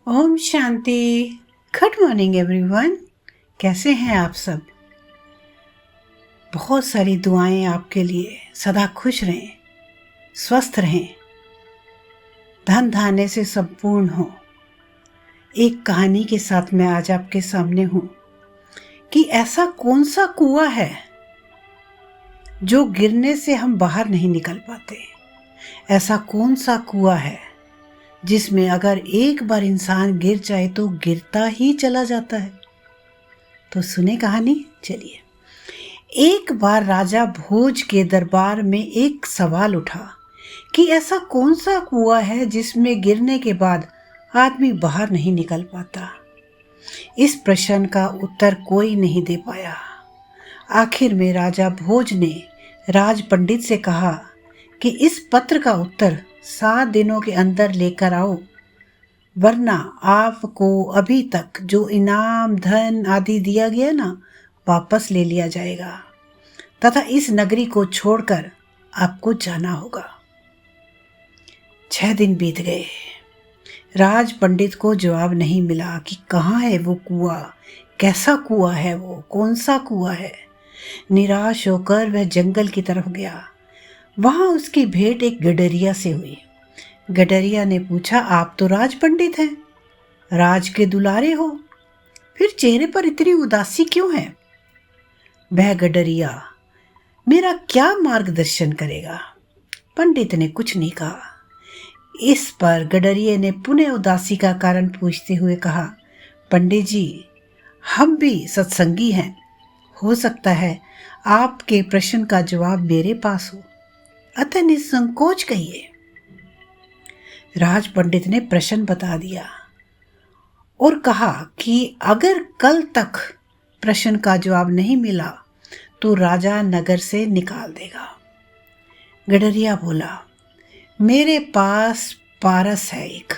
ओम शांति। Good morning everyone. कैसे हैं आप सब? बहुत सारी दुआएं आपके लिए। सदा खुश रहें, स्वस्थ रहें, धन धान्य से संपूर्ण हो। एक कहानी के साथ मैं आज आपके सामने हूं कि ऐसा कौन सा कुआं है जो गिरने से हम बाहर नहीं निकल पाते। ऐसा कौन सा कुआं है जिसमें अगर एक बार इंसान गिर जाए तो गिरता ही चला जाता है। तो सुने कहानी। चलिए। एक बार राजा भोज के दरबार में एक सवाल उठा कि ऐसा कौन सा कुआं है जिसमें गिरने के बाद आदमी बाहर नहीं निकल पाता। इस प्रश्न का उत्तर कोई नहीं दे पाया। आखिर में राजा भोज ने राज पंडित से कहा कि इस पत्र का उत्तर 7 दिनों के अंदर लेकर आओ, वरना आपको अभी तक जो इनाम धन आदि दिया गया ना, वापस ले लिया जाएगा तथा इस नगरी को छोड़कर आपको जाना होगा। 6 दिन बीत गए। राज पंडित को जवाब नहीं मिला कि कहाँ है वो कुआं, कैसा कुआं है वो, कौन सा कुआं है। निराश होकर वह जंगल की तरफ गया। वहां उसकी भेंट एक गडरिया से हुई। गडरिया ने पूछा, आप तो राज पंडित हैं, राज के दुलारे हो, फिर चेहरे पर इतनी उदासी क्यों है? वह गडरिया मेरा क्या मार्गदर्शन करेगा? पंडित ने कुछ नहीं कहा। इस पर गडरिये ने पुनः उदासी का कारण पूछते हुए कहा, पंडित जी, हम भी सत्संगी हैं, हो सकता है आपके प्रश्न का जवाब मेरे पास हो, अतः निसंकोच कहिए। राज पंडित ने प्रश्न बता दिया और कहा कि अगर कल तक प्रश्न का जवाब नहीं मिला तो राजा नगर से निकाल देगा। गडरिया बोला, मेरे पास पारस है एक,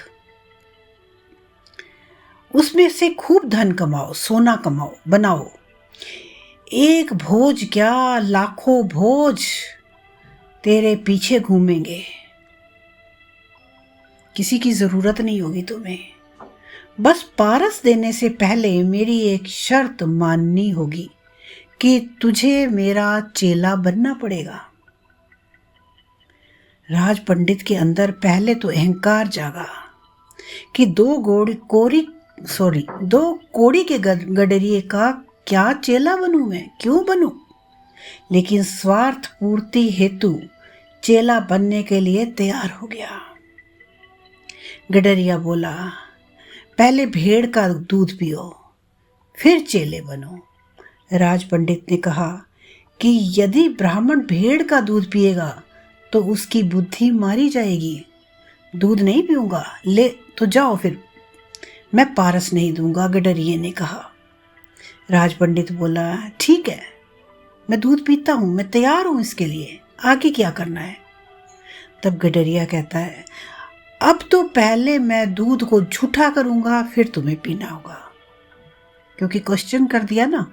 उसमें से खूब धन कमाओ, सोना कमाओ, बनाओ। एक भोज क्या, लाखों भोज तेरे पीछे घूमेंगे, किसी की जरूरत नहीं होगी तुम्हें। बस पारस देने से पहले मेरी एक शर्त माननी होगी कि तुझे मेरा चेला बनना पड़ेगा। राज पंडित के अंदर पहले तो अहंकार जागा कि दो कोड़ी के गडरिये का क्या चेला बनूं मैं, क्यों बनूं? लेकिन स्वार्थ पूर्ति हेतु चेला बनने के लिए तैयार हो गया। गडरिया बोला, पहले भेड़ का दूध पियो, फिर चेले बनो। राज पंडित ने कहा कि यदि ब्राह्मण भेड़ का दूध पिएगा तो उसकी बुद्धि मारी जाएगी। दूध नहीं पीऊंगा, ले तो जाओ फिर, मैं पारस नहीं दूंगा, गडरिये ने कहा। राज पंडित बोला, ठीक है, मैं दूध पीता हूं, मैं तैयार हूं इसके लिए, आगे क्या करना है? तब गडरिया कहता है, अब तो पहले मैं दूध को झूठा करूंगा, फिर तुम्हें पीना होगा। क्योंकि क्वेश्चन कर दिया ना।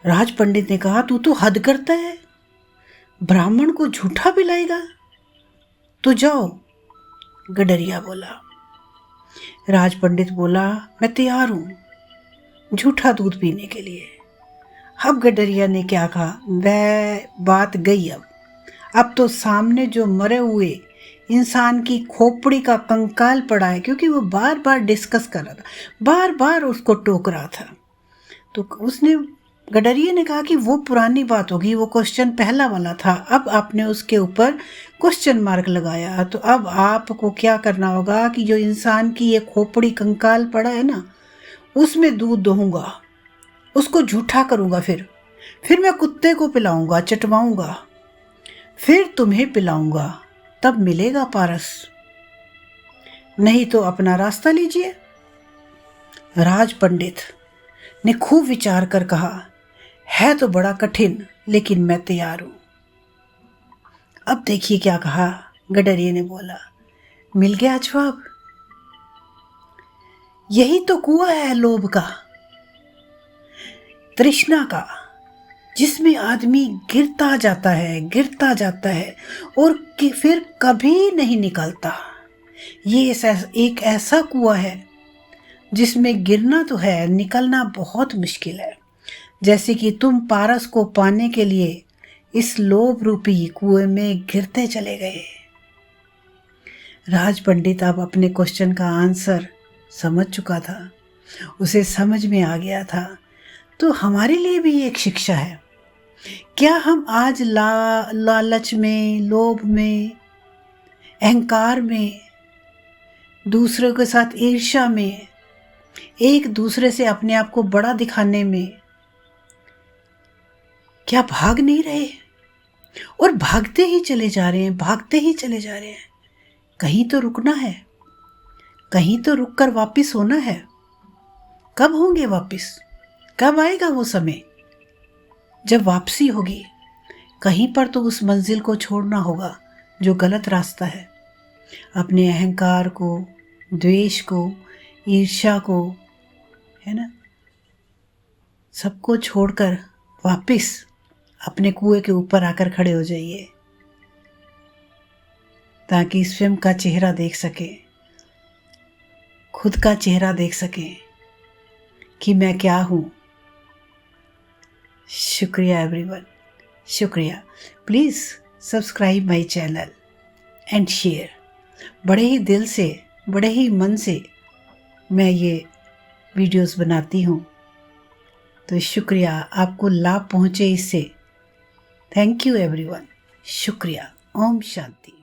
राज पंडित ने कहा, तू तो हद करता है, ब्राह्मण को झूठा पिलाएगा, तो जाओ। गडरिया बोला। राज पंडित बोला, मैं तैयार हूं झूठा दूध पीने के लिए। अब गडरिया ने क्या कहा, वह बात गई। अब तो सामने जो मरे हुए इंसान की खोपड़ी का कंकाल पड़ा है, क्योंकि वो बार बार डिस्कस कर रहा था, बार बार उसको टोक रहा था। तो उसने, गडरिये ने कहा कि वो पुरानी बात होगी, वो क्वेश्चन पहला वाला था, अब आपने उसके ऊपर क्वेश्चन मार्क लगाया, तो अब आपको क्या करना होगा कि जो इंसान की ये खोपड़ी कंकाल पड़ा है ना, उसमें दूध दूंगा, उसको झूठा करूंगा, फिर मैं कुत्ते को पिलाऊंगा, चटवाऊंगा, फिर तुम्हें पिलाऊंगा, तब मिलेगा पारस, नहीं तो अपना रास्ता लीजिए। राज पंडित ने खूब विचार कर कहा, है तो बड़ा कठिन, लेकिन मैं तैयार हूं। अब देखिए क्या कहा। गडरिये ने बोला, मिल गया जवाब, यही तो कुआं है लोभ का, तृष्णा का, जिसमें आदमी गिरता जाता है और फिर कभी नहीं निकलता। ये एक ऐसा कुआं है जिसमें गिरना तो है, निकलना बहुत मुश्किल है। जैसे कि तुम पारस को पाने के लिए इस लोभ रूपी कुएं में गिरते चले गए। राज पंडित अब अपने क्वेश्चन का आंसर समझ चुका था, उसे समझ में आ गया था। तो हमारे लिए भी एक शिक्षा है। क्या हम आज लालच में, लोभ में, अहंकार में, दूसरों के साथ ईर्ष्या में, एक दूसरे से अपने आप को बड़ा दिखाने में क्या भाग नहीं रहे? और भागते ही चले जा रहे हैं, भागते ही चले जा रहे हैं। कहीं तो रुकना है, कहीं तो रुक कर वापिस होना है। कब होंगे वापिस? कब आएगा वो समय जब वापसी होगी? कहीं पर तो उस मंजिल को छोड़ना होगा जो गलत रास्ता है। अपने अहंकार को, द्वेष को, ईर्ष्या को, है ना, सबको छोड़कर वापस अपने कुएं के ऊपर आकर खड़े हो जाइए, ताकि स्वयं का चेहरा देख सके, खुद का चेहरा देख सके कि मैं क्या हूँ। शुक्रिया एवरीवन, शुक्रिया। Please subscribe my channel and share. बड़े ही दिल से, बड़े ही मन से मैं ये वीडियोस बनाती हूँ, तो शुक्रिया। आपको लाभ पहुँचे इससे। थैंक यू एवरीवन, शुक्रिया। ओम शांति।